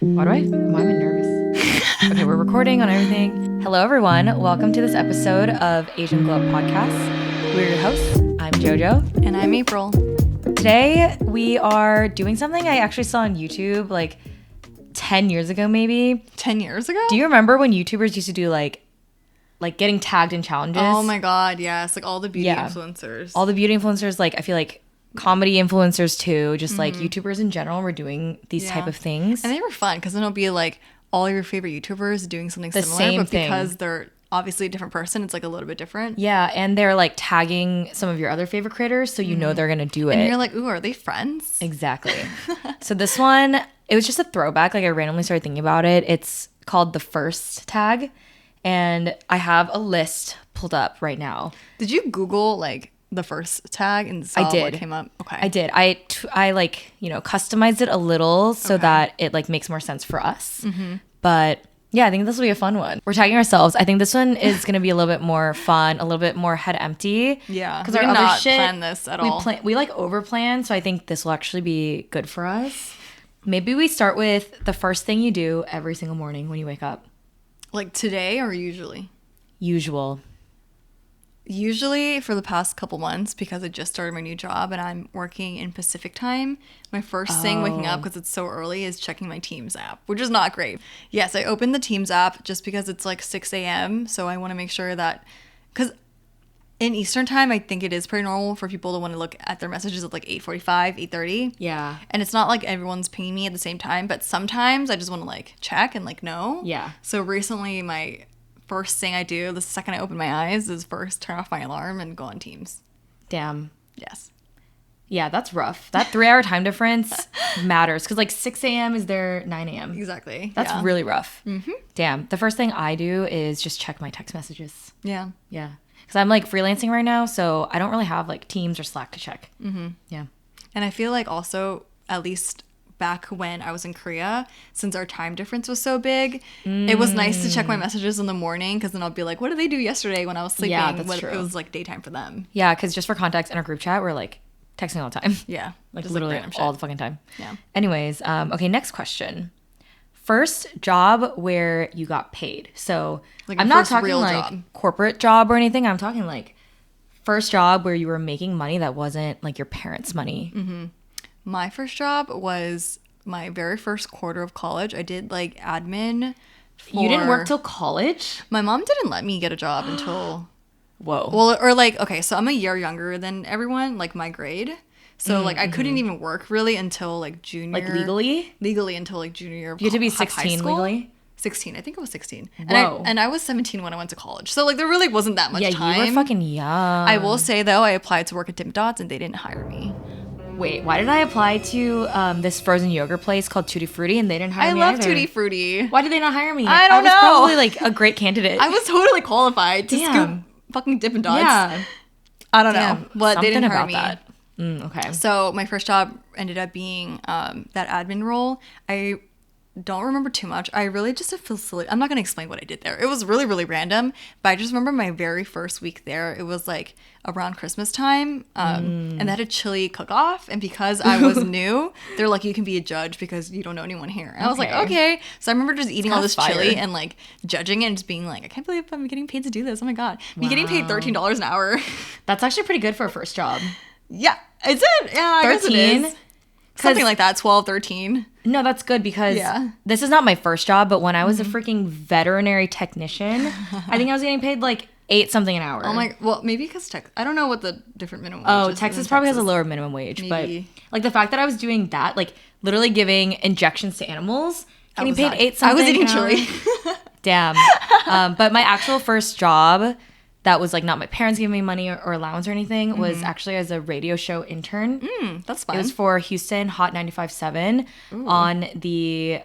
Why am I nervous? Okay, we're recording on everything. Hello, everyone. Welcome to this episode of Asian Glow Podcast. We're your hosts. I'm JoJo. And I'm April. Today, we are doing something I actually saw on YouTube like 10 years ago, maybe. 10 years ago? Do you remember when YouTubers used to do like getting tagged in challenges? Oh my God, yes. Like all the beauty influencers. All the beauty influencers, like I feel like comedy influencers too, just like YouTubers in general were doing these type of things. And they were fun because then it'll be like all your favorite YouTubers doing something similar, same but thing. because they're obviously a different person, it's like a little bit different. Yeah, and they're like tagging some of your other favorite creators, so you know they're gonna do it. And you're like, ooh, are they friends? Exactly. So this one, it was just a throwback. Like I randomly started thinking about it. It's called the first tag, and I have a list pulled up right now. Did you Google like the first tag and saw what came up? Okay. I did. I like, customized it a little so that it like makes more sense for us. But yeah, I think this will be a fun one. We're tagging ourselves. I think this one is going to be a little bit more fun, a little bit more head empty. Yeah. Because we our did other not shit, plan this at all. We like over plan, so I think this will actually be good for us. Maybe we start with the first thing you do every single morning when you wake up. Like today or usually? Usually for the past couple months, because I just started my new job and I'm working in Pacific time, my first thing waking up, because it's so early, is checking my Teams app, which is not great. Yes, I opened the Teams app just because it's like 6 a.m. So I want to make sure that, because in Eastern time, I think it is pretty normal for people to want to look at their messages at like 8:45, 8:30. Yeah. And it's not like everyone's pinging me at the same time, but sometimes I just want to like check and like know. Yeah. So recently my first thing I do the second I open my eyes is first turn off my alarm and go on Teams. Damn. Yes. Yeah, that's rough. That 3-hour time difference matters because like 6 a.m. is their 9 a.m. Exactly. That's yeah. really rough. Damn. The first thing I do is just check my text messages. Yeah. Yeah. Because I'm like freelancing right now, so I don't really have like Teams or Slack to check. Yeah. And I feel like also, at least back when I was in Korea, since our time difference was so big, it was nice to check my messages in the morning because then I'll be like, what did they do yesterday when I was sleeping? Yeah, that's true. It was like daytime for them. Yeah, because just for context, in our group chat, we're like texting all the time. Yeah. Like just, literally random all shit. the fucking time. Yeah. Anyways, okay, next question. First job where you got paid. So Like I'm your not first talking real like job. corporate job or anything. I'm talking like first job where you were making money that wasn't like your parents' money. My first job was my very first quarter of college. I did like admin. You didn't work till college? My mom didn't let me get a job until... Whoa. Well, or like, okay, so I'm a year younger than everyone, like my grade. So like I couldn't even work really until like junior. Like legally? Legally until like junior year of You had to be high 16 school. legally? 16. I think it was 16. Whoa. And I was 17 when I went to college. So like there really wasn't that much Yeah, time. you were fucking young. I will say though, I applied to work at Dippin' Dots and they didn't hire me. Wait, why did I apply to this frozen yogurt place called Tutti Frutti and they didn't hire me I love either? Tutti Frutti. Why did they not hire me? I don't was know. probably like a great candidate. I was totally qualified to Damn. scoop fucking Dippin' Dots. Yeah. I don't Damn. know. But they didn't Something hire about me. that. Okay. So my first job ended up being that admin role. I don't remember too much. I really just I'm not going to explain what I did there. It was really, really random. But I just remember my very first week there. It was like around Christmas time. And they had a chili cook-off. And because I was new, they're like, you can be a judge because you don't know anyone here. And I was like, okay. So I remember just eating all this chili and like judging it and just being like, I can't believe I'm getting paid to do this. Oh my God. Me getting paid $13 an hour. That's actually pretty good for a first job. Yeah. Is it? Yeah, I guess it 13? is. Something like that, 12, 13. No, that's good because this is not my first job, but when I was a freaking veterinary technician, I think I was getting paid like 8 something an hour. Oh my, well, maybe because I don't know what the different minimum wage is. Texas probably has a lower minimum wage, Maybe. but like the fact that I was doing that, like literally giving injections to animals, getting paid 8 something. I was eating an hour. chili. Damn. But my actual first job that was like not my parents giving me money or allowance or anything was actually as a radio show intern. That's fun. It was for Houston Hot 95.7 on the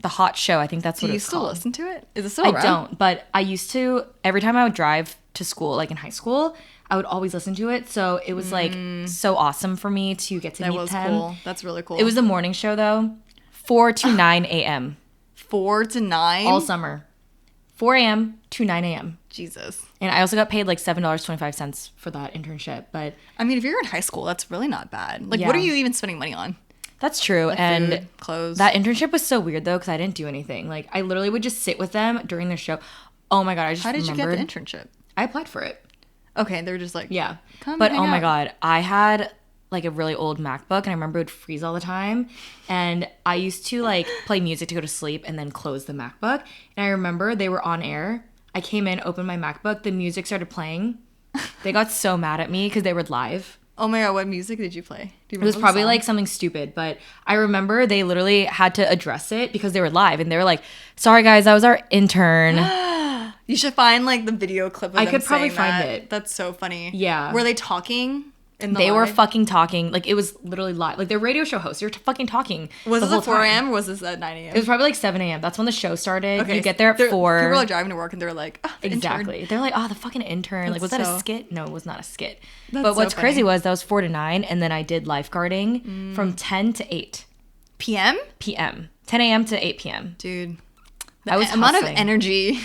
Hot Show. I think that's what it's called. Do you still listen to it? Is it still I around? don't, but I used to. Every time I would drive to school, like in high school, I would always listen to it. So it was like so awesome for me to get to meet them. That was cool. That's really cool. It was a morning show though, 4 to 9 a.m. 4 to 9? all summer. 4 a.m. to 9 a.m. Jesus. And I also got paid like $7.25 for that internship. But I mean, if you're in high school, that's really not bad. Like, Yeah. what are you even spending money on? That's true. Like and food, clothes. That internship was so weird though, because I didn't do anything. Like I literally would just sit with them during their show. Oh my God, I just How did you remembered. get the internship? I applied for it. Okay, they were just like, Yeah. come But hang oh my out. God, I had like a really old MacBook and I remember it would freeze all the time. And I used to like play music to go to sleep and then close the MacBook. And I remember they were on air. I came in, opened my MacBook, the music started playing. They got so mad at me because they were live. Oh my God, what music did you play? Do you It was remember the probably song? like something stupid, but I remember they literally had to address it because they were live and they were like, sorry guys, that was our intern. You should find like the video clip of I them could probably saying find that. it. That's so funny. Yeah. Were they talking in the They were live? fucking talking. Like it was literally live. Like they're radio show hosts. You're fucking talking. Was the this whole at 4 time. a.m. or was this at 9 a.m.? It was probably like 7 a.m. That's when the show started. Okay, You get there at they're- 4. People are driving to work and they're like, oh, the intern. Exactly. They're like, oh, the fucking intern. Like, was That's that a so- skit? No, it was not a skit. That's But so what's crazy funny. was that was 4 to 9, and then I did lifeguarding from 10 to 8 PM? p.m. 10 a.m. to 8 p.m. Dude. I was amount of hustling. energy.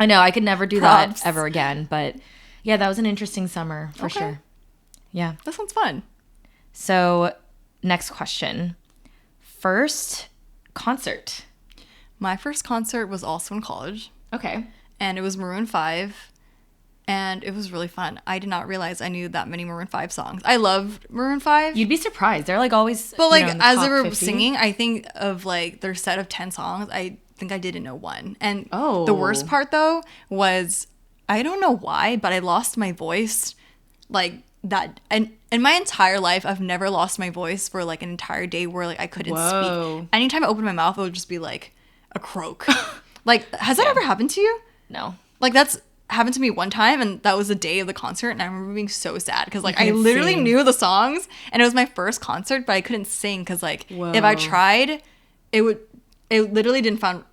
I know, I could never do Props. that ever again. But yeah, that was an interesting summer for Okay. sure. Yeah. That sounds fun. So, next question. First concert. My first concert was also in college, Okay. and it was Maroon 5, and it was really fun. I did not realize I knew that many Maroon 5 songs. I loved Maroon 5. You'd be surprised. They're like always. But you like know, in the as top they were 50. singing, I think of like their set of 10 songs, I think I didn't know one. And Oh. the worst part though was I don't know why, but I lost my voice like that. And in my entire life, I've never lost my voice for like an entire day where like I couldn't Whoa. speak. Anytime I opened my mouth, it would just be like a croak. Like, has that ever happened to you? No. Like that's happened to me one time, and that was the day of the concert, and I remember being so sad because like I couldn't literally sing. knew the songs, and it was my first concert, but I couldn't sing because like if I Whoa. tried, it literally didn't sound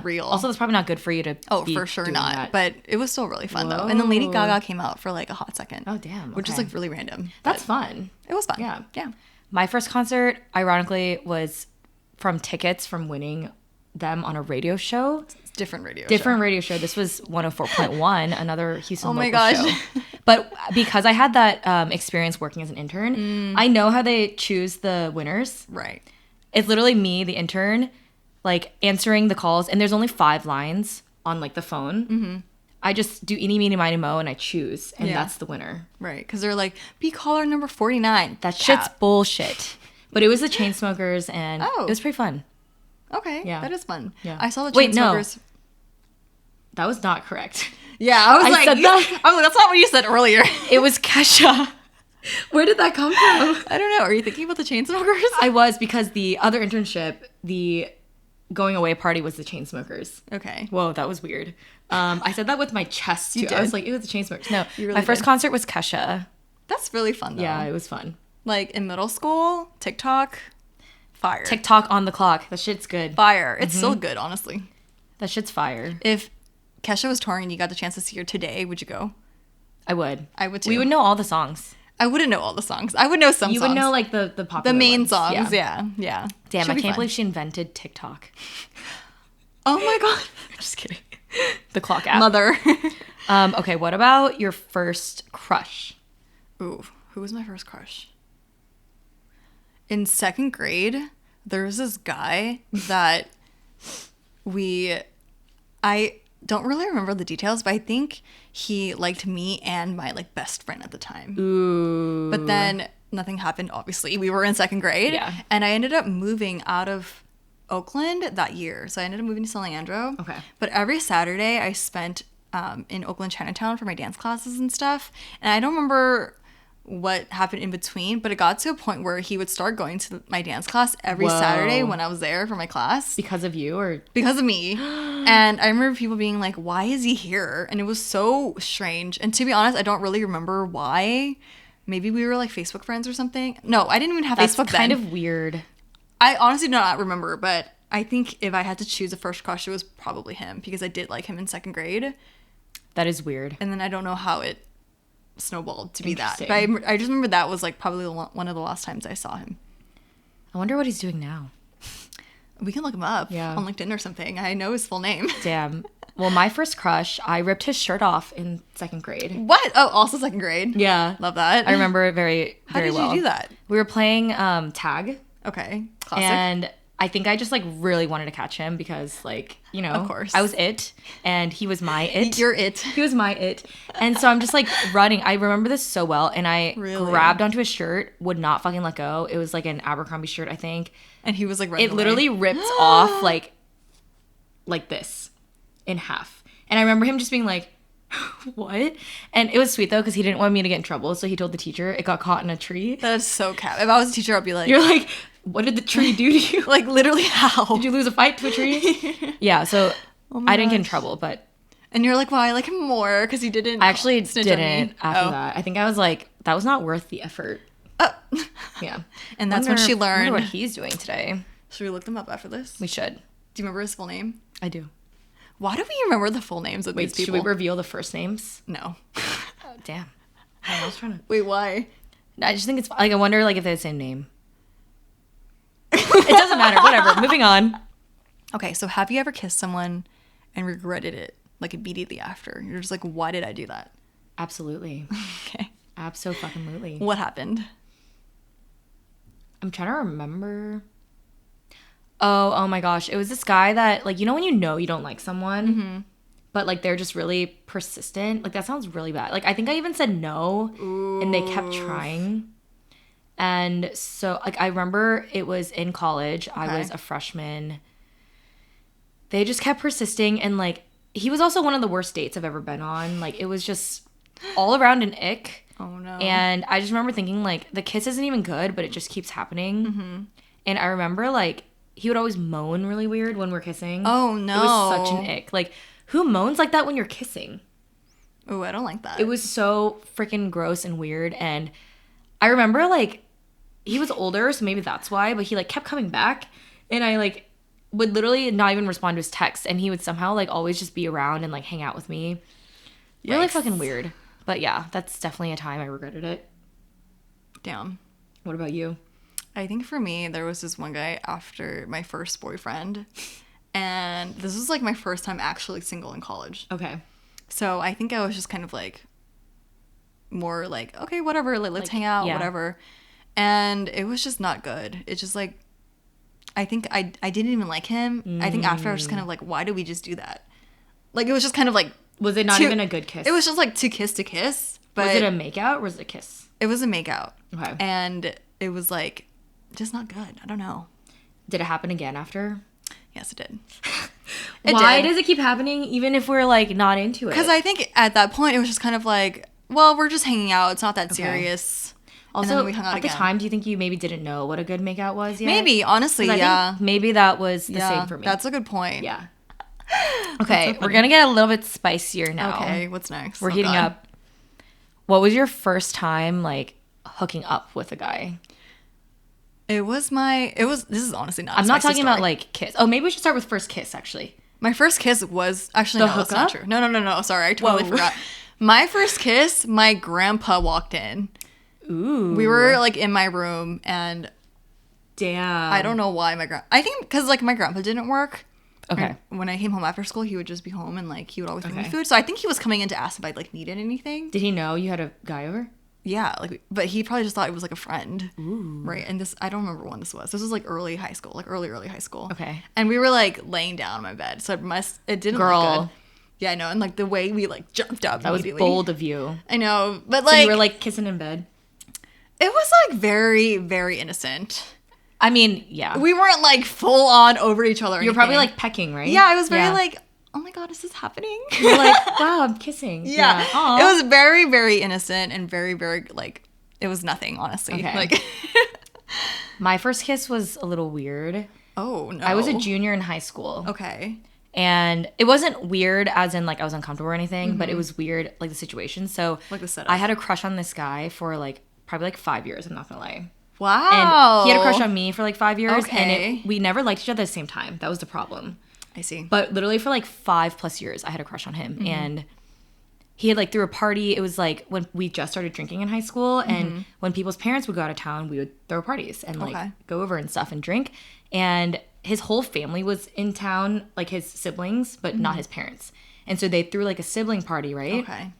real. Also, that's probably not good for you to. oh, be for sure doing not. that. But it was still really fun though. And then Lady Whoa. Gaga came out for like a hot second. Oh, damn, Which is okay. like really random. That's but fun. It was fun. Yeah. Yeah. My first concert, ironically, was from tickets from winning them on a radio show. It's different radio. Different radio show. This was 104.1, another Houston Oh my local gosh. show. But because I had that experience working as an intern, I know how they choose the winners. Show. Right. It's literally me, the intern, like answering the calls, and there's only 5 lines on like the phone. Mm-hmm. I just do eeny, meeny, miny, mo, and I choose, and Yeah. that's the winner. Right. Because they're like, be caller number 49. That shit's Cap. bullshit. But it was the Chainsmokers, and Oh. it was pretty fun. Okay. Yeah. That is fun. Yeah. I saw the Wait, no. Chainsmokers. That was not correct. Yeah, I was I like, said that. I was like, that's not what you said earlier. It was Kesha. Where did that come from? I don't know. Are you thinking about the Chainsmokers? I was, because the other internship, the going away party, was the Chainsmokers. Okay. Whoa, that was weird. I said that with my chest too. You I was did. like, it was the Chainsmokers. No, You really my first did. concert was Kesha. That's really fun though. Yeah, it was fun. Like in middle school, TikTok, fire. TikTok on the clock. That shit's good. Fire. It's still good, honestly. That shit's fire. If Kesha was touring and you got the chance to see her today, would you go? I would. I would too. We would know all the songs. I wouldn't know all the songs. I would know some You songs. would know like the popular the main ones. songs. Yeah. Yeah. Damn, Should I be can't fun. believe she invented TikTok. Oh my god. Just kidding. The clock app. Mother. Okay, what about your first crush? Ooh, who was my first crush? In second grade, there was this guy that I don't really remember the details, but I think he liked me and my like best friend at the time. Ooh. But then nothing happened, obviously. We were in second grade. Yeah. And I ended up moving out of Oakland that year. So I ended up moving to San Leandro. Okay. But every Saturday I spent in Oakland Chinatown for my dance classes and stuff. And I don't remember what happened in between, but it got to a point where he would start going to my dance class every Whoa. Saturday when I was there for my class Because of you, or because of me. And I remember people being like, why is he here? And it was so strange. And to be honest, I don't really remember why. Maybe we were like Facebook friends or something. No, I didn't even have that's Facebook kind then. of weird. I honestly do not remember, but I think if I had to choose a first crush, it was probably him because I did like him in second grade. That is weird. And then I don't know how it snowballed to be that. But Interesting. I just remember that was like probably one of the last times I saw him. I wonder what he's doing now. We can look him up Yeah. on LinkedIn or something. I know his full name. Damn. Well, my first crush, I ripped his shirt off in second grade. What? Oh, also second grade. Yeah. Love that. I remember it very, How very did well. you do that? We were playing tag, Okay. Classic. And I think I just like really wanted to catch him because like, you know, Of course. I was it and he was my it. You're it. He was my it. And so I'm just like running. I remember this so well. And I grabbed onto his shirt, would not fucking let go. It was like an Abercrombie shirt, I think. And he was like running It literally ripped off like this in half. And I remember him just being like, what? And it was sweet though because he didn't want me to get in trouble. So he told the teacher it got caught in a tree. That is so cap. If I was a teacher, I'd be like, You're like, what did the tree do to you? like literally how? Did you lose a fight to a tree? Yeah, so I didn't get in trouble, but and you're like, well, I like him more because he didn't. I actually snitch on me. didn't after that. I think I was like, that was not worth the effort. Yeah. And that's when she learned. I wonder what he's doing today. Should we look them up after this? We should. Do you remember his full name? I do. Why do we remember the full names of these people? Should we reveal the first names? No. Oh, damn. I was trying to. Wait, why? I just think it's like I wonder like if they have the same name. It doesn't matter. Whatever. Moving on. Okay, so have you ever kissed someone and regretted it like immediately after? You're just like, why did I do that? Absolutely. Okay. Absolutely. What happened? I'm trying to remember. Oh my gosh. It was this guy that, like, you know when you don't like someone, but, like, they're just really persistent? Like, that sounds really bad. Like, I think I even said no, and they kept trying. And so, like, I remember it was in college. Okay. I was a freshman. They just kept persisting, and, like, he was also one of the worst dates I've ever been on. Like, it was just all around an ick. Oh, no. And I just remember thinking, like, the kiss isn't even good, but it just keeps happening. And I remember, like, he would always moan really weird when we're kissing. Oh, no. It was such an ick. Like, who moans like that when you're kissing? Oh, I don't like that. It was so freaking gross and weird. And I remember, like, he was older, so maybe that's why. But he, like, kept coming back. And I, like, would literally not even respond to his texts. And he would somehow, like, always just be around and, like, hang out with me. Yikes. Really fucking weird. But, yeah, that's definitely a time I regretted it. Damn. What about you? I think for me, there was this one guy after my first boyfriend. And this was, like, my first time actually single in college. Okay. So I think I was just kind of, like, more like, okay, whatever. Like, let's hang out, whatever. And it was just not good. It's just, like, I think I didn't even like him. I think after I was just kind of like, why did we just do that? Like, it was just kind of, like... Was it not even a good kiss? It was just, like, to kiss. But was it a make-out or was it a kiss? It was a make-out. Okay. And it was, like... just not good. I don't know. Did it happen again after? Yes, it did. Why does it keep happening even if we're like not into it? Because I think at that point it was just kind of like, well, we're just hanging out. It's not that serious. Also, and then we hung out at the time, do you think you maybe didn't know what a good makeout was yet? Maybe, honestly, yeah. Maybe that was the same for me. That's a good point. Yeah. Okay, we're gonna get a little bit spicier now. Okay, what's next? We're heating up. What was your first time like hooking up with a guy? This is honestly not I'm not talking story. about like kiss. Oh, maybe we should start with first kiss actually. My first kiss was actually no, that's not true. No. Sorry, I totally forgot. My first kiss, my grandpa walked in. Ooh. We were like in my room and damn. I don't know why I think because like my grandpa didn't work. Okay. And when I came home after school, he would just be home and like he would always bring me food. So I think he was coming in to ask if I like needed anything. Did he know you had a guy over? Yeah, like, but he probably just thought it was like a friend. Ooh. Right. And I don't remember when this was. This was like early high school, like early high school. Okay. And we were like laying down on my bed. So it didn't look good. Yeah, I know. And like the way we like jumped up immediately. That was bold of you. I know. But like. So you were like kissing in bed? It was like very, very innocent. I mean, yeah. We weren't like full on over each other. You were probably like pecking, right? Yeah, I was very like, oh my God, is this happening? You're like, wow, I'm kissing. Yeah. It was very, very innocent and very, very like, it was nothing, honestly. Okay. Like, my first kiss was a little weird. Oh, no. I was a junior in high school. Okay. And it wasn't weird as in like I was uncomfortable or anything, but it was weird, like the situation. So like the setup. I had a crush on this guy for like probably like 5 years. I'm not gonna lie. Wow. And he had a crush on me for like 5 years. Okay. And we never liked each other at the same time. That was the problem. I see. But literally for like 5+ years, I had a crush on him. And he had like threw a party. It was like when we just started drinking in high school. And when people's parents would go out of town, we would throw parties and like go over and stuff and drink. And his whole family was in town, like his siblings, but not his parents. And so they threw like a sibling party, right? Okay.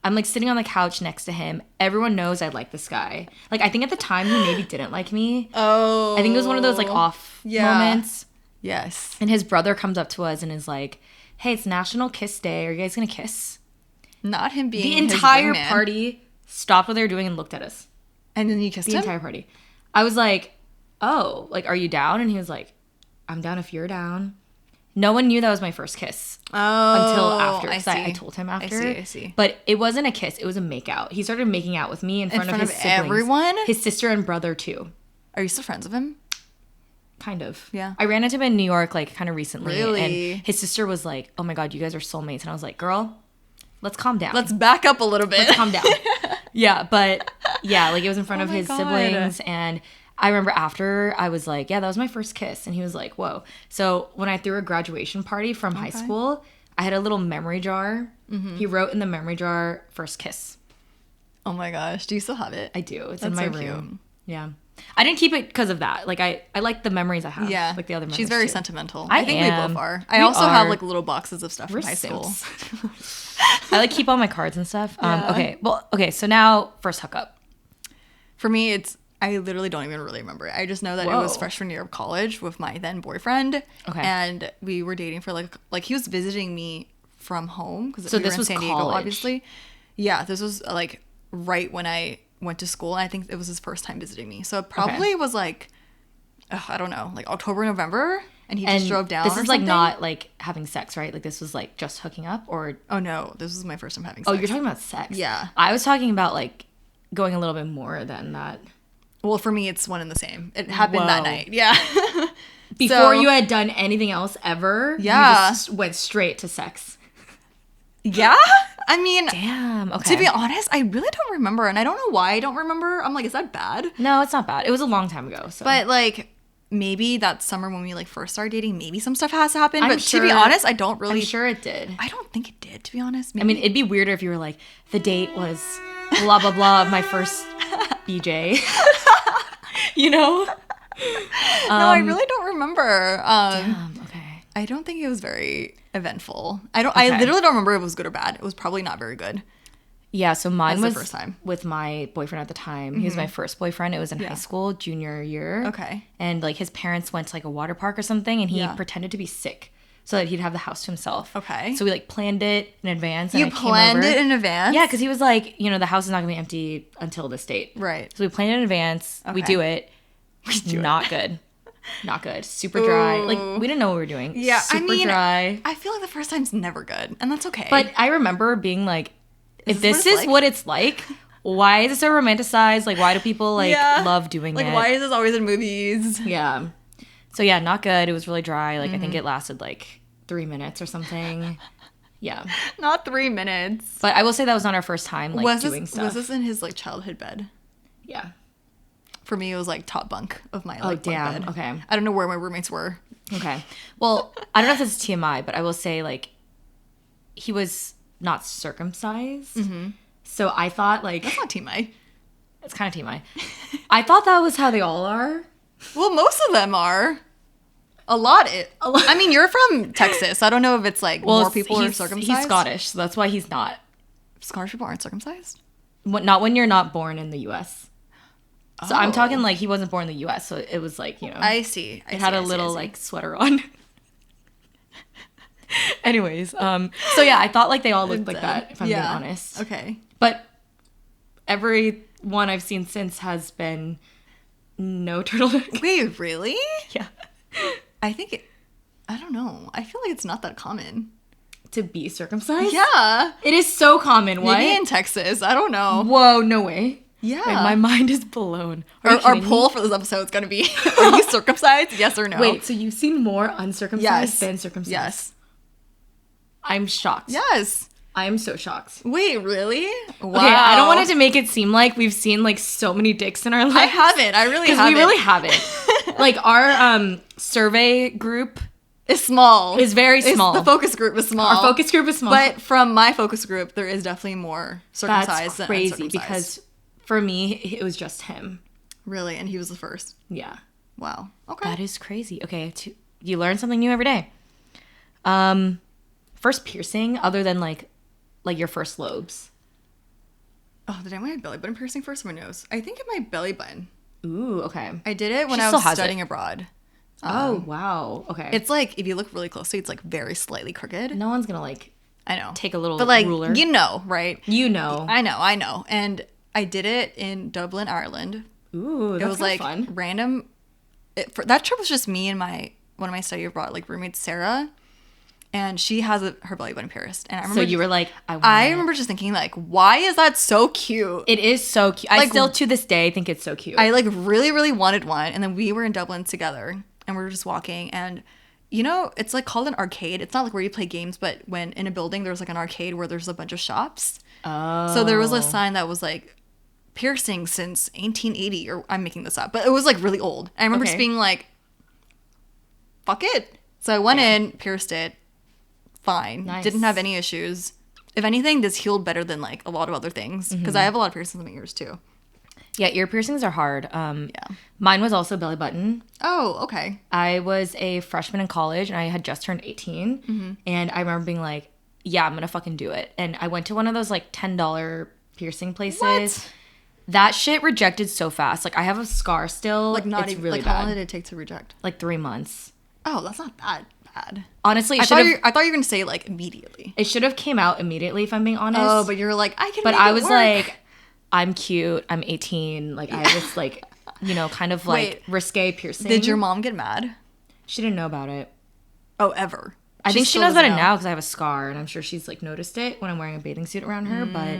I'm like sitting on the couch next to him. Everyone knows I like this guy. Like I think at the time he maybe didn't like me. Oh. I think it was one of those like off moments. Yes. And his brother comes up to us and is like, "Hey, it's National Kiss Day. Are you guys gonna kiss?" Not him being the his entire wingman. party stopped what they were doing and looked at us. And then you kissed The him? entire party. I was like, "Oh, like, are you down?" And he was like, "I'm down if you're down." No one knew that was my first kiss until after. I Because see. I told him after. I see. But it wasn't a kiss. It was a makeout. He started making out with me in front of his siblings. everyone? His sister and brother, too. Are you still friends with him? Kind of. Yeah. I ran into him in New York, like, kind of recently. Really? And his sister was like, "Oh, my God, you guys are soulmates." And I was like, "Girl, let's calm down. Let's back up a little bit. Let's calm down." Yeah, but yeah, like it was in front of my his God. siblings. And I remember after I was like, "Yeah, that was my first kiss." And he was like, "Whoa." So when I threw a graduation party from high school, I had a little memory jar. He wrote in the memory jar, "First kiss." Oh my gosh. Do you still have it? I do. It's That's in my so room. cute. Yeah. I didn't keep it because of that. Like I like the memories I have. Yeah. Like the other memories. She's very too. sentimental. I think am. we both are. I We also have are. like little boxes of stuff We're from high school. simps. I like keep all my cards and stuff. Yeah. Okay. So now first hookup. For me, I literally don't even really remember it. I just know that it was Whoa. freshman year of college with my then boyfriend. Okay. And we were dating for like he was visiting me from home because So we this were in was San Diego, college. obviously. Yeah, this was like right when I went to school. And I think it was his first time visiting me. So it probably was like, I don't know, like October, November. And he just drove down. This or is like something. not like having sex, right? Like this was like just hooking up, or Oh no, this was my first time having sex. oh, you're talking about sex. Yeah. I was talking about like going a little bit more than that. Well, for me, it's one and the same. It happened that Whoa. night. Yeah. Before So- you had done anything else ever, Yeah. you just went straight to sex. Yeah. I mean, Damn. Okay. to be honest, I really don't remember. And I don't know why I don't remember. I'm like, is that bad? No, it's not bad. It was a long time ago. So. But like, maybe that summer when we like first started dating, maybe some stuff has happened. I'm But to be sure- honest, I don't really. I'm sure it did. I don't think it did, to be honest. I mean, it'd be weirder if you were like, the date was blah blah blah of my first BJ. You know? no, I really don't remember. Okay. I don't think it was very eventful. I Okay. literally don't remember if it was good or bad. It was probably not very good. Yeah, so mine That's the was first time. with my boyfriend at the time. He was my first boyfriend. It was in high school, junior year. Okay. And like his parents went to like a water park or something, and he Yeah. pretended to be sick so that he'd have the house to himself. Okay. So we like planned it in advance. And You I came planned over. it in advance? Yeah, because he was like, the house is not gonna be empty until this date. Right. So we planned it in advance. We Okay. do it. Not good. Not good. Super dry. Like Ooh. we didn't know what we were doing. Yeah, Super I mean, dry. I feel like the first time's never good, and that's okay. But I remember being like, if this this what it's is like? what it's like, why is it so romanticized? Like, why do people like Yeah. love doing like, it? why is this always in movies? Yeah. So yeah, not good. It was really dry. Like I Mm-hmm. think it lasted like 3 minutes or something. Yeah. Not 3 minutes. But I will say that was not our first time like doing stuff. Was this in his like childhood bed? Yeah. For me, it was like top bunk of my like bunk damn. bed. Okay. I don't know where my roommates were. Okay. Well, I don't know if this is TMI, but I will say like he was not circumcised. So I thought like That's not TMI. it's kind of TMI. I thought that was how they all are. Well, most of them are. A lot. I mean, you're from Texas. I don't know if it's like more people are circumcised. He's Scottish, so that's why he's not. Scottish people aren't circumcised. Not when you're not born in the U.S. So I'm Oh. talking like he wasn't born in the U.S., so it was like, I see. it had a little like sweater on. Anyways, so yeah, I thought like they all looked like that, if I'm being honest. Okay. But every one I've seen since has been no turtleneck. Wait, really? Yeah. I think I don't know. I feel like it's not that common. To be circumcised? Yeah. It is so common. What? Maybe in Texas. I don't know. Whoa, no way. Yeah. Wait, my mind is blown. Are you Our kidding me? poll for this episode is going to be, are you circumcised? Yes or no? Wait, so you've seen more uncircumcised Yes. than circumcised? Yes. I'm shocked. Yes. I am so shocked. Wait, really? Wow. Okay, I don't want it to make it seem like we've seen like so many dicks in our lives. I haven't. I really Because haven't. we really haven't. Like our survey group It's small. is very small. The focus group is small. Our focus group is small. But from my focus group, there is definitely more circumcised That's than crazy uncircumcised. because for me it was just him. Really? And he was the first. Yeah. Wow. Okay. That is crazy. Okay, you learn something new every day. First piercing other than like your first lobes. Oh, did I want my belly button piercing first or my nose? I think in my belly button. Ooh, okay. I did it when She I still was has studying it. abroad. Oh, wow. Okay. It's like, if you look really closely, it's like very slightly crooked. No one's gonna like I know. take a little but like, ruler. you know, right? You know. I know. And I did it in Dublin, Ireland. Ooh, that's It was like fun. random. That trip was just me and one of my study abroad like roommates, Sarah, and she has her belly button pierced. And I remember, So you were like, I remember just thinking like, why is that so cute? It is so cute. I Like, still to this day think it's so cute. I like really, really wanted one, and then we were in Dublin together, and we were just walking, and you know, it's like called an arcade. It's not like where you play games, but when in a building there's like an arcade where there's a bunch of shops. Oh. So there was a sign that was like piercing since 1880, or I'm making this up, but it was like really old. And I remember just being like, fuck it. So I went in, pierced it, fine. Nice. Didn't have any issues. If anything, this healed better than like a lot of other things, because I have a lot of piercings in my ears too. Yeah, ear piercings are hard. Mine was also belly button. Oh, okay. I was a freshman in college and I had just turned 18. And I remember being like, yeah, I'm going to fucking do it. And I went to one of those like $10 piercing places. What? That shit rejected so fast. Like I have a scar still. Like not it's even really like bad. how long did it take to reject? Like 3 months. Oh, that's not that bad. Honestly, I thought you were gonna say like immediately. it should have came out immediately if I'm being honest. Oh, but you're like, I can. But make I it was work. like, I'm cute. I'm 18. Like I have this like, you know, kind of like Wait, risque piercing. Did your mom get mad? She didn't know about it. Oh, ever. I think she still knows about doesn't it know. now because I have a scar, and I'm sure she's like noticed it when I'm wearing a bathing suit around her. But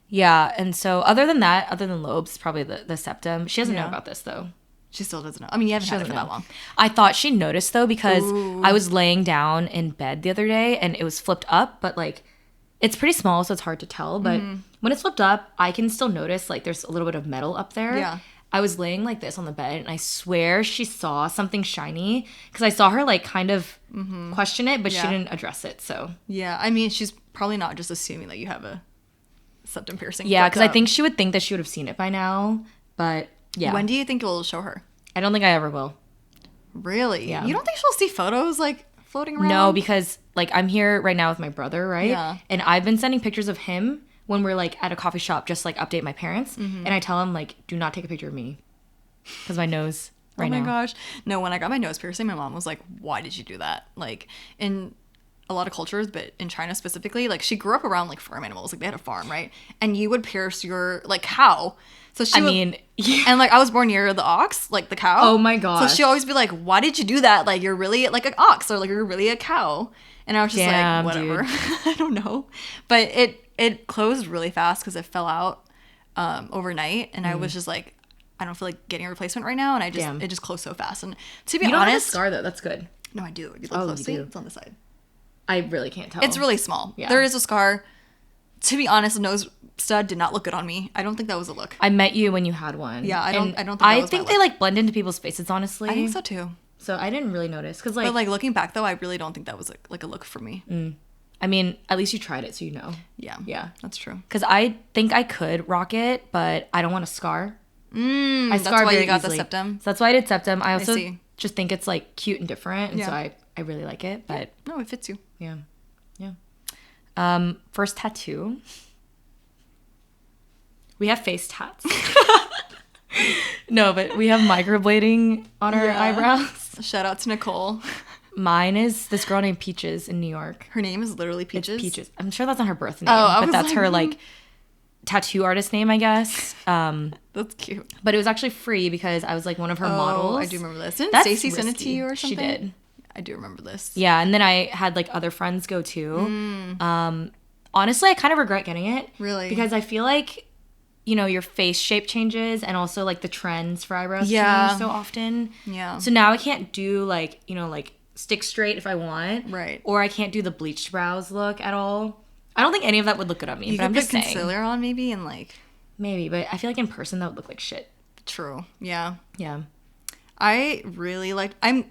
yeah, and so other than that, other than lobes, probably the septum. She doesn't know Yeah. about this though. She still doesn't know. I mean, you haven't She had it doesn't for know. that long. I thought she noticed though because Ooh. I was laying down in bed the other day and it was flipped up, but like it's pretty small, so it's hard to tell. But when it's flipped up, I can still notice like there's a little bit of metal up there. Yeah. I was laying like this on the bed and I swear she saw something shiny because I saw her like kind of question it, but she Yeah. didn't address it. So Yeah, I mean, she's probably not just assuming that you have a septum piercing. yeah, flipped because I up. think she would think that she would have seen it by now. But yeah, When do you think you'll show her? I don't think I ever will. Really? Yeah. You don't think she'll see photos like floating around? No, because like I'm here right now with my brother, right? Yeah. And I've been sending pictures of him when we're like at a coffee shop, just like update my parents. And I tell him like, do not take a picture of me because my nose right oh my now. gosh. No, when I got my nose piercing, my mom was like, why did you do that? Like in a lot of cultures, but in China specifically, like she grew up around like farm animals. Like they had a farm, right? And you would pierce your like cow. So she I would, mean, and like I was born near the ox, like the cow. Oh my gosh. So she always be like, why did you do that? Like you're really like an ox, or like you're really a cow. And I was just Damn, like, whatever. I don't know. But it closed really fast because it fell out overnight. And I was just like, I don't feel like getting a replacement right now. And it just closed so fast. And to be you don't have a honest, scar though. That's good. no, I do. If you look Oh, you closely, do. it's on the side. I really can't tell. It's really small. Yeah. There is a scar. To be honest, the nose stud did not look good on me. I don't think that was a look. I met you when you had one. Yeah, I don't And think that I was think my they look. like blend into people's faces, honestly. I think so too. So I didn't really notice because like, But like looking back though, I really don't think that was like a look for me. I mean, at least you tried it, so you know. Yeah. Yeah. That's true. Because I think I could rock it, but I don't want a scar. I That's scar why very you got easily. the septum. So that's why I did septum. I also see. just think it's like cute and different, and so Yeah. I really like it. But No, it fits you. yeah. First tattoo. We have face tats. No, but we have microblading on our Yeah. eyebrows. Shout out to Nicole. Mine is this girl named Peaches in New York. Her name is literally Peaches. It's Peaches. I'm sure that's not her birth name, Oh, I but was that's like, her like tattoo artist name, I guess. That's cute. But it was actually free because I was like one of her models. I do remember this. Didn't That's Stacey send it to risky. you or She something? did. I do remember this. Yeah, and then I had like other friends go too. Honestly, I kind of regret getting it. Really? Because I feel like, you know, your face shape changes and also like the trends for eyebrows Yeah. change so often. Yeah. So now I can't do like, you know, like stick straight if I want. Right. Or I can't do the bleached brows look at all. I don't think any of that would look good on me, You but could I'm put just saying. concealer on maybe and like. Maybe, but I feel like in person that would look like shit. True. Yeah. Yeah. I really liked. I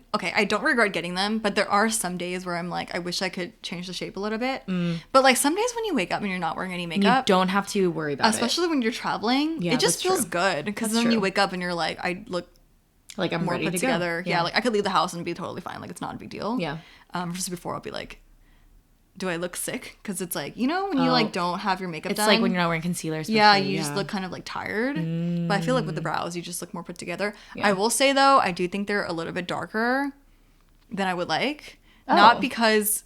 don't regret getting them, but there are some days where I'm like, I wish I could change the shape a little bit. But like some days when you wake up and you're not wearing any You makeup, don't have to worry about especially when you're traveling, Yeah, it just that's feels true. good because That's then you true. wake up and you're like, I look it. Like I'm more ready put to together. go. Yeah, like I could leave the house and be totally fine. Like it's not a big deal. Yeah. Just before I'll be like, do I look sick? Because it's like, you know, when you like don't have your makeup It's done. like when you're not wearing concealer. Yeah, you just look kind of like tired. But I feel like with the brows, you just look more put together. I will say though, I do think they're a little bit darker than I would like. Not because,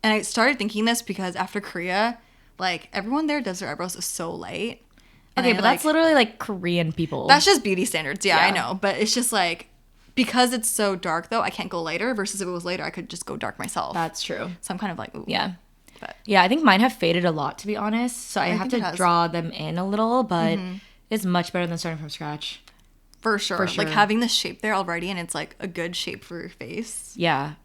and I started thinking this because after Korea, like everyone there does their eyebrows so light. Okay, but that's literally like Korean people. That's just beauty standards. Yeah, I know. But it's just like, because it's so dark though, I can't go lighter versus if it was later, I could just go dark myself. That's true. So I'm kind of like, ooh. Yeah. But yeah, I think mine have faded a lot, to be honest. So I have to draw them in a little, but it's much better than starting from scratch. For sure. Like having the shape there already, and it's like a good shape for your face. Yeah.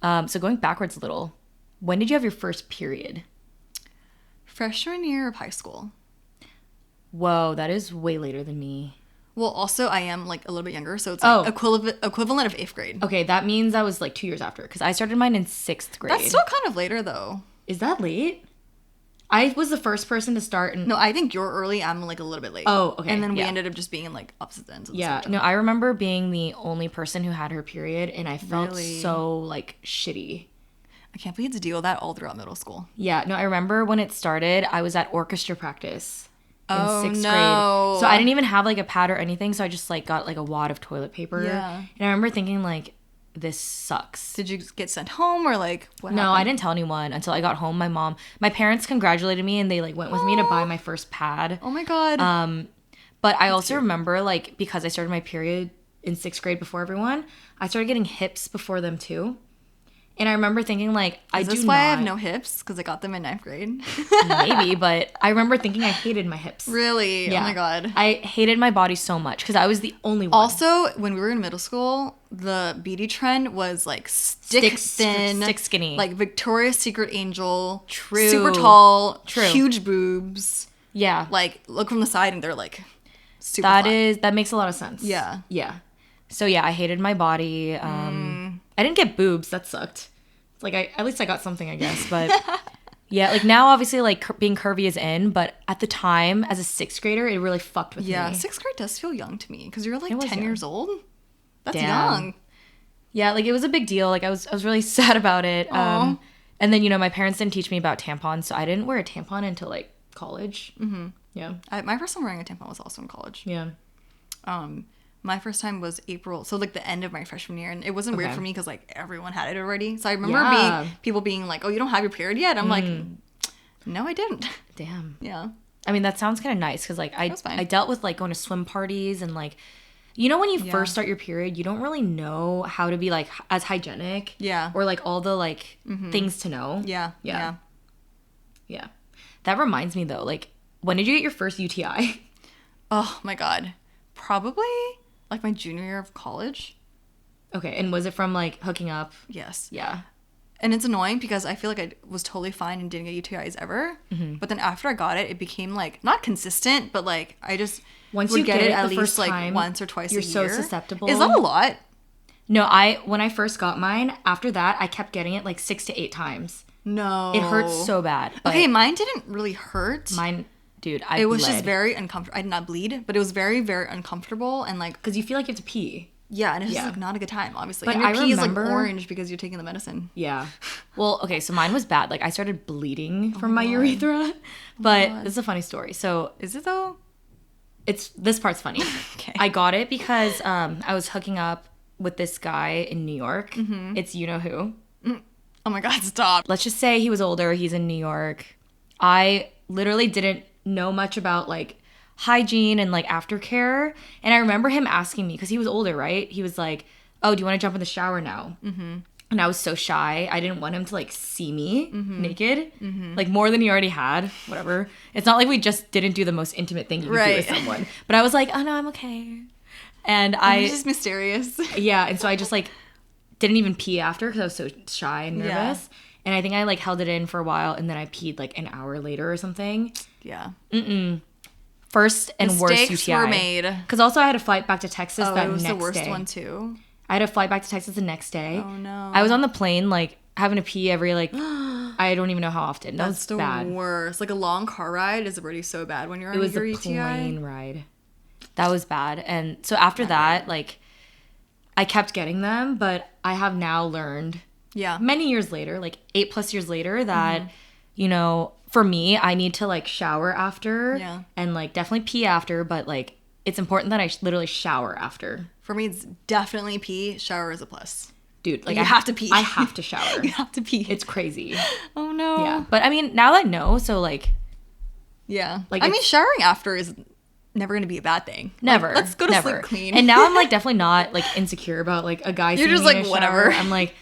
So going backwards a little, when did you have your first period? Freshman year of high school. Whoa, that is way later than me. Well, also, I am like a little bit younger, so it's like equivalent of 8th grade. Okay, that means I was like 2 years after, because I started mine in 6th grade. That's still kind of later, though. Is that late? I was the first person to start. No, I think you're early. I'm like a little bit late. Oh, okay. And then we ended up just being in like opposite ends. Yeah, no, I remember being the only person who had her period, and I felt so like shitty. I can't believe you had to deal with that all throughout middle school. Yeah, no, I remember when it started, I was at orchestra practice. In 6th grade. So I didn't even have like a pad or anything. So I just like got like a wad of toilet paper. Yeah. And I remember thinking like, this sucks. Did you get sent home or like what No, happened? I didn't tell anyone until I got home. My parents congratulated me and they like went with me to buy my first pad. Oh my God. But I also remember like, because I started my period in 6th grade before everyone, I started getting hips before them too. And I remember thinking, like, Is this why I have no hips? Because I got them in 9th grade? Maybe, but I remember thinking I hated my hips. Really? Yeah. Oh my God. I hated my body so much because I was the only one. Also, when we were in middle school, the beauty trend was like stick thin. Stick skinny. Like Victoria's Secret Angel. True. Super tall. True. Huge boobs. Yeah. Like, look from the side and they're like super flat. That makes a lot of sense. Yeah. Yeah. So yeah, I hated my body. I didn't get boobs. That sucked. Like at least I got something, I guess. But yeah, like now obviously like being curvy is in, but at the time as a 6th grader, it really fucked with me. Yeah, 6th grade does feel young to me because you're like 10 years old. That's Damn. young. Yeah, like it was a big deal. Like I was really sad about it. And then my parents didn't teach me about tampons, so I didn't wear a tampon until like college. Mm-hmm. Yeah. My first time wearing a tampon was also in college. Yeah. My first time was April, so like the end of my freshman year, and it wasn't weird for me because like everyone had it already. So I remember people being like, "Oh, you don't have your period yet?" I'm like, "No, I didn't." Damn. Yeah. I mean, that sounds kind of nice because like I dealt with like going to swim parties and like, when you first start your period, you don't really know how to be like as hygienic. Yeah. Or like all the like things to know. Yeah. Yeah. Yeah. That reminds me though, like, when did you get your first UTI? Oh my God. Probably like my junior year of college. Okay, and was it from like hooking up? Yes. Yeah. And it's annoying because I feel like I was totally fine and didn't get UTIs ever. Mm-hmm. But then after I got it, it became like not consistent, but like I just once you get it at the least first like time, once or twice a year. You're so susceptible. Is that a lot? No, when I first got mine, after that I kept getting it like 6 to 8 times. No. It hurts so bad. Okay, mine didn't really hurt. Mine, dude, it was just very uncomfortable. I did not bleed, but it was very, very uncomfortable and like because you feel like you have to pee. Yeah, and it's just like not a good time, obviously. But and your pee is like orange because you're taking the medicine. Yeah. Well, okay, so mine was bad. Like I started bleeding from my urethra. But this is a funny story. So is it though? This part's funny. Okay. I got it because I was hooking up with this guy in New York. Mm-hmm. It's you know who. Oh my God, stop. Let's just say he was older. He's in New York. I literally didn't know much about like hygiene and like aftercare. And I remember him asking me, because he was older, right? He was like, "Oh, do you want to jump in the shower now?" Mm-hmm. And I was so shy. I didn't want him to like see me naked, like more than he already had. Whatever. It's not like we just didn't do the most intimate thing you could do with someone. But I was like, "Oh no, I'm okay." And It's just mysterious. Yeah. And so I just like didn't even pee after because I was so shy and nervous. Yeah. And I think I like held it in for a while and then I peed like an hour later or something. Yeah. First and Mistakes worst UTI. Were made. Because also I had a flight back to Texas that next day. It was the worst one too. I had a flight back to Texas the next day. Oh no. I was on the plane like having to pee every like I don't even know how often. That's was bad. The worst. Like a long car ride is already so bad when you're on your UTI. It was a plane ride. That was bad. And so after that, like I kept getting them, but I have now learned Yeah. many years later, like 8+ years later, that, you know, for me, I need to like shower after and like definitely pee after, but like it's important that I literally shower after. For me, it's definitely pee. Shower is a plus. Dude, like you have to pee. I have to shower. You have to pee. It's crazy. Oh no. Yeah. But I mean, now that I know, so like. Yeah. Like, I mean, showering after is never going to be a bad thing. Never. Like, let's go to sleep clean. And now I'm like definitely not like insecure about like a guy. You're just like, whatever. I'm like,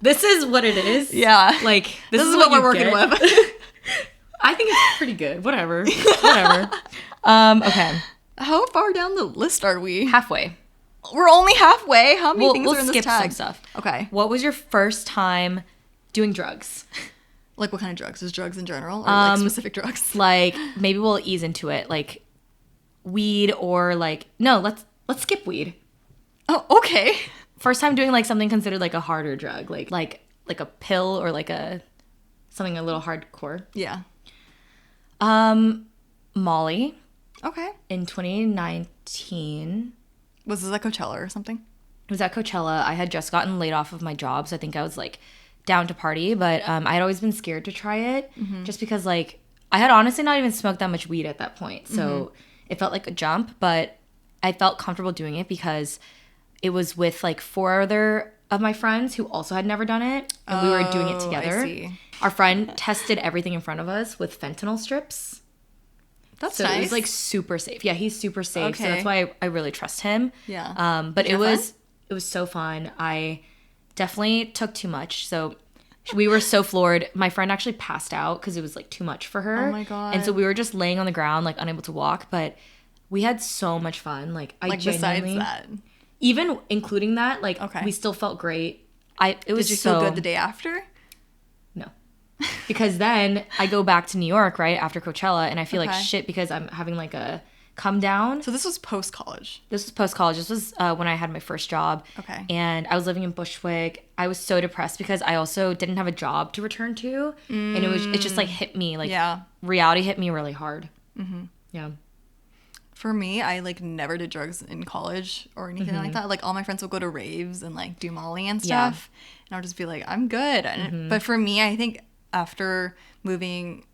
this is what it is. Yeah. Like, this is what we're working with. I think it's pretty good. Whatever. Okay. How far down the list are we? Halfway. We're only halfway. How many things are in this skip tag? some stuff. Okay. What was your first time doing drugs? Like what kind of drugs? Just drugs in general, or like specific drugs? Like maybe we'll ease into it, like weed or like no. Let's skip weed. Oh, okay. First time doing like something considered like a harder drug, like a pill or like something a little hardcore. Yeah. Molly. Okay. In 2019. Was this at Coachella or something? It was at Coachella. I had just gotten laid off of my job, so I think I was like down to party, but I had always been scared to try it just because like I had honestly not even smoked that much weed at that point. So it felt like a jump, but I felt comfortable doing it because it was with like 4 other of my friends who also had never done it, and we were doing it together. I see. Our friend tested everything in front of us with fentanyl strips. That's so nice. It was like super safe. Yeah, he's super safe. Okay. So that's why I really trust him. Yeah. But it was so fun. I definitely took too much. So we were so floored. My friend actually passed out because it was like too much for her. Oh my God. And so we were just laying on the ground, like unable to walk. But we had so much fun. Like I genuinely, besides that, even including that, like we still felt great. Did you feel good the day after? No. Because then I go back to New York right after Coachella, and I feel like shit because I'm having like a come down. So this was post-college? This was post-college. This was when I had my first job. Okay. And I was living in Bushwick. I was so depressed because I also didn't have a job to return to. And it just like hit me. Like reality hit me really hard. Mm-hmm. Yeah. For me, I like never did drugs in college or anything like that. Like all my friends would go to raves and like do Molly and stuff. And I'll just be like, I'm good. But for me, I think after moving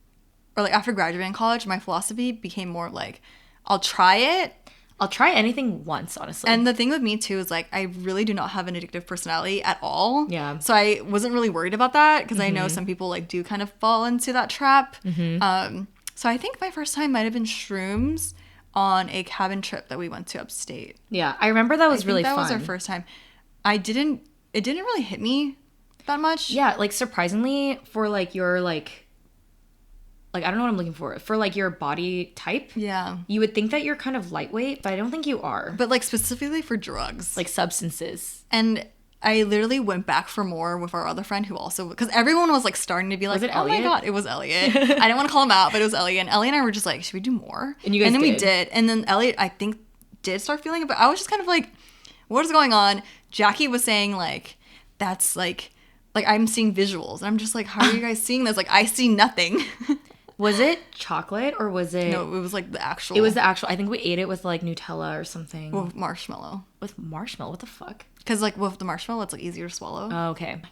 or like after graduating college, my philosophy became more like, I'll try it. I'll try anything once, honestly. And the thing with me too is like I really do not have an addictive personality at all. Yeah. So I wasn't really worried about that because I know some people like do kind of fall into that trap. So I think my first time might have been shrooms on a cabin trip that we went to upstate. Yeah, I remember that was really fun. That was our first time. It didn't really hit me that much. Yeah, like surprisingly for like your like I don't know what I'm looking for like your body type. Yeah. You would think that you're kind of lightweight, but I don't think you are. But like specifically for drugs. Like substances. And I literally went back for more with our other friend who also, because everyone was like starting to be like, oh my God, it was Elliot. I didn't want to call him out, but it was Elliot. And Elliot and I were just like, should we do more? And you guys then we did. And then Elliot, I think, did start feeling it, but I was just kind of like, what is going on? Jackie was saying like, that's like I'm seeing visuals. And I'm just like, how are you guys seeing this? Like, I see nothing. Was it chocolate or was it? No, it was like the actual. It was the actual. I think we ate it with like Nutella or something. With marshmallow. With marshmallow? What the fuck? Because like with the marshmallow, it's like easier to swallow. Oh, okay.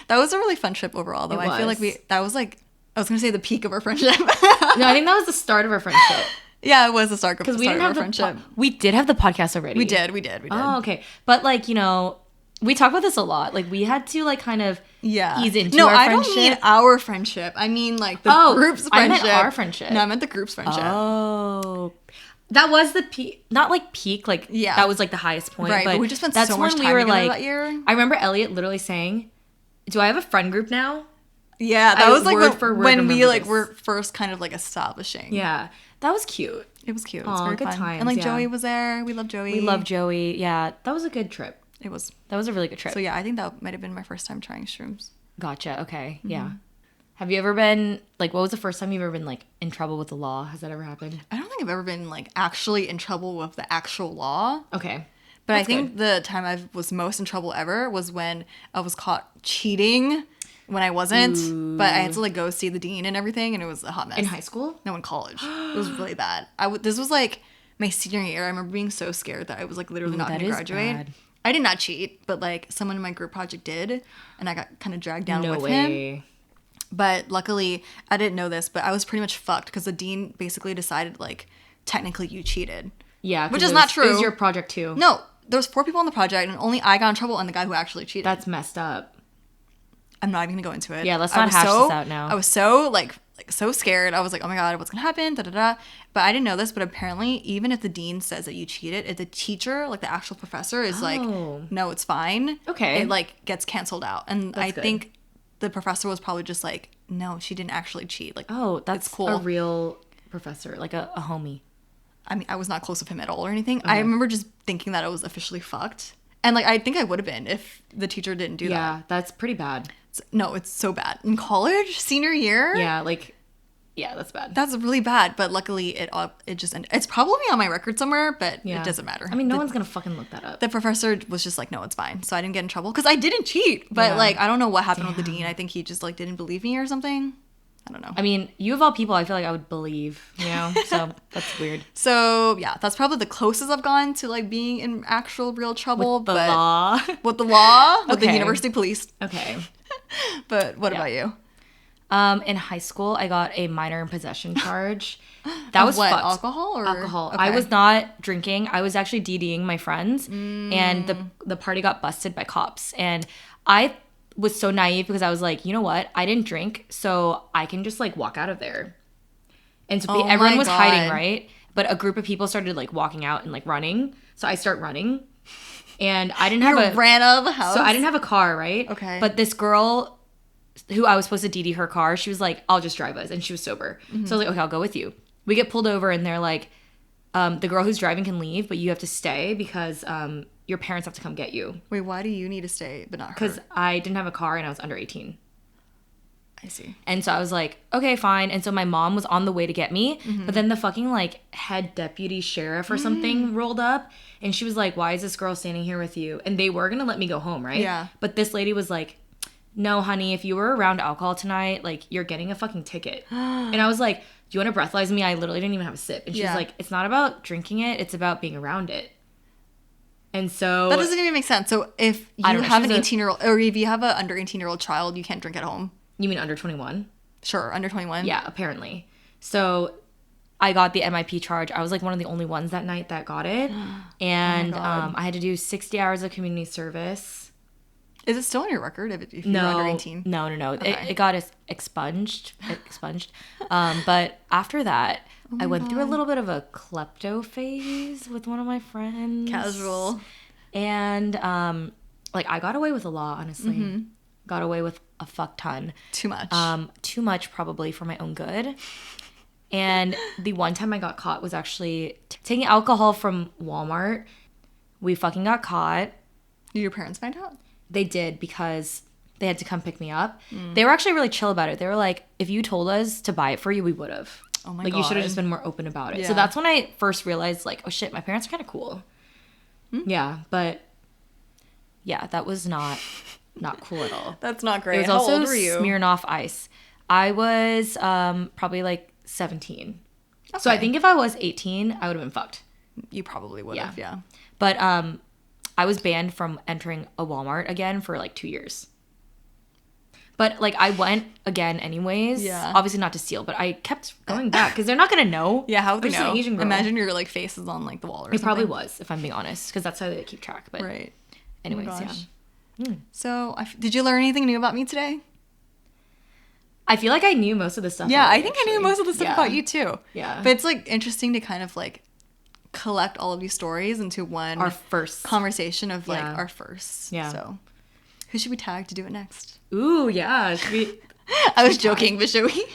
That was a really fun trip overall, though. I feel like that was like, I was going to say the peak of our friendship. No, I think that was the start of our friendship. Yeah, it was the start of our friendship. We did have the podcast already. We did. Oh, okay. But like, you know, we talk about this a lot. Like we had to like kind of ease into our friendship. No, I don't mean our friendship. I mean like the group's friendship. I meant our friendship. No, I meant the group's friendship. Oh. That was the peak. Not like peak, like that was like the highest point. Right, but we just spent so much time together that year. I remember Elliot literally saying, do I have a friend group now? Yeah, that was like when we like were first kind of like establishing. Yeah, that was cute. It was cute. It was very good fun. And like Joey was there. We love Joey. We love Joey. Yeah, that was a good trip. It was. That was a really good trip. So yeah, I think that might have been my first time trying shrooms. Gotcha. Okay. Mm-hmm. Yeah. Have you ever been like? What was the first time you've ever been like in trouble with the law? Has that ever happened? I don't think I've ever been like actually in trouble with the actual law. Okay. But I think the time I was most in trouble ever was when I was caught cheating when I wasn't. Ooh. But I had to like go see the dean and everything, and it was a hot mess. In high school? No, in college. It was really bad. This was like my senior year. I remember being so scared that I was like literally not going to graduate. Bad. I did not cheat, but like someone in my group project did, and I got kind of dragged down No with way. him. But luckily, I didn't know this, but I was pretty much fucked because the dean basically decided like technically you cheated. Yeah, 'cause which is it not was- true. It was your project too. No, there was 4 people on the project, and only I got in trouble, and the guy who actually cheated. That's messed up. I'm not even gonna go into it. Yeah, let's I not was hash so, this out now. I was so like so scared. I was like, oh my god, what's gonna happen? Da da da. But I didn't know this. But apparently, even if the dean says that you cheated, if the teacher, like the actual professor, is like, Oh. no, it's fine. Okay. It like gets canceled out. And I good. think the professor was probably just like, no, she didn't actually cheat. Like, Oh, that's it's cool. a real professor, like a homie. I mean, I was not close with him at all or anything. I remember just thinking that I was officially fucked. And like, I think I would have been if the teacher didn't do that. Yeah, that's pretty bad. No, it's so bad. In college, senior year? Yeah, like, yeah, that's bad. That's really bad, but luckily it just ended. It's probably on my record somewhere, but Yeah. it doesn't matter. I mean, no one's gonna fucking look that up. The professor was just like, no, it's fine. So I didn't get in trouble because I didn't cheat. But Yeah. like, I don't know what happened with the dean. I think he just like didn't believe me or something. I don't know. I mean, you of all people, I feel like I would believe, you know? So that's weird. So yeah, that's probably the closest I've gone to like being in actual real trouble. The but law. with the law, with the Okay. university police. Okay. But what Yeah. about you? In high school, I got a minor in possession charge. That Of was what, fucked. alcohol or Alcohol. Okay. I was not drinking. I was actually DDing my friends, and the party got busted by cops. And I was so naive because I was like, you know what? I didn't drink, so I can just like walk out of there. And so Oh everyone my was hiding, God. right? But a group of people started like walking out and like running. So I start running, and I didn't have You ran out of the house. so I didn't have a car, right? Okay. But this girl who I was supposed to DD her car, she was like, I'll just drive us. And she was sober. So I was like, okay, I'll go with you. We get pulled over and they're like, the girl who's driving can leave, but you have to stay because your parents have to come get you. Wait, why do you need to stay but not her? Because I didn't have a car and I was under 18. I see. And so I was like, okay, fine. And so my mom was on the way to get me, but then the fucking like head deputy sheriff or something rolled up and she was like, why is this girl standing here with you? And they were going to let me go home, right? Yeah. But this lady was like, no, honey, if you were around alcohol tonight, like you're getting a fucking ticket. And I was like, do you want to breathalyze me? I literally didn't even have a sip. And she's Yeah. like, it's not about drinking it. It's about being around it. And so That doesn't even make sense. So if you I don't know, have she an was 18-year-old, or if you have an under 18-year-old child, you can't drink at home. you mean under 21? Sure, under 21. Yeah, apparently. So I got the MIP charge. I was like one of the only ones that night that got it. And God. I had to do 60 hours of community service. Is it still on your record if you're under 18? No. Okay. It got expunged. But after that, I went through a little bit of a klepto phase with one of my friends. Casual. And like I got away with a lot, honestly. Got away with a fuck ton. Too much. Too much probably for my own good. And the one time I got caught was actually taking alcohol from Walmart. We fucking got caught. Did your parents find out? They did because they had to come pick me up. They were actually really chill about it. They were like, if you told us to buy it for you, we would have. Oh my like, you should have God. just been more open about it. Yeah. So that's when I first realized, like, oh shit, my parents are kind of cool. Yeah, but yeah, that was not cool at all. That's not great. It was How also old were you? Smirnoff Ice. I was probably like 17. So I Okay. think if I was 18, I would have been fucked. You probably would have, yeah. But I was banned from entering a Walmart again for like 2 years. But like I went again anyways. Yeah. Obviously not to steal, but I kept going back because they're not gonna know. Yeah, how would I'm they just an know? Asian girl. Imagine your like face is on like the wall or It something. probably was, if I'm being honest, because that's how they keep track. But Right. anyways, Oh my yeah. gosh. So, did you learn anything new about me today? I feel like I knew most of the stuff. Yeah, already, I think I knew actually. most of the stuff Yeah. about you too. Yeah. But it's like interesting to kind of like collect all of these stories into one Our first. conversation of like Yeah. our first. Yeah. So, who should we tag to do it next? Ooh, yeah. Should we? I was joking, but should we?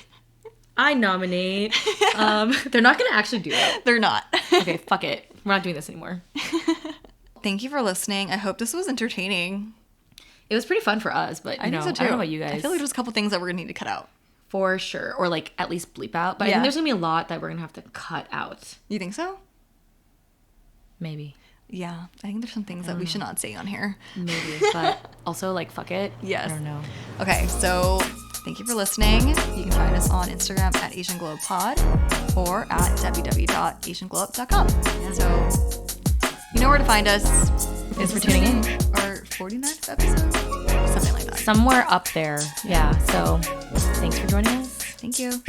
I nominate. They're not gonna actually do it. They're not. Okay, fuck it. We're not doing this anymore. Thank you for listening. I hope this was entertaining. It was pretty fun for us, but I think so too. I don't know about you guys. I feel like there's a couple things that we're gonna need to cut out. For sure, or like at least bleep out. But I Yeah. think there's gonna be a lot that we're gonna have to cut out. You think so? Maybe, Yeah, I think there's some things that we should not say on here. maybe. But also, like, fuck it. Yes. I don't know. Okay, so thank you for listening. You can find us on Instagram at AsianGlobePod or at www.asianglobe.com. So You know where to find us. Thanks for tuning in. Our 49th episode? Something like that. Somewhere up there. Yeah. So thanks for joining us. Thank you.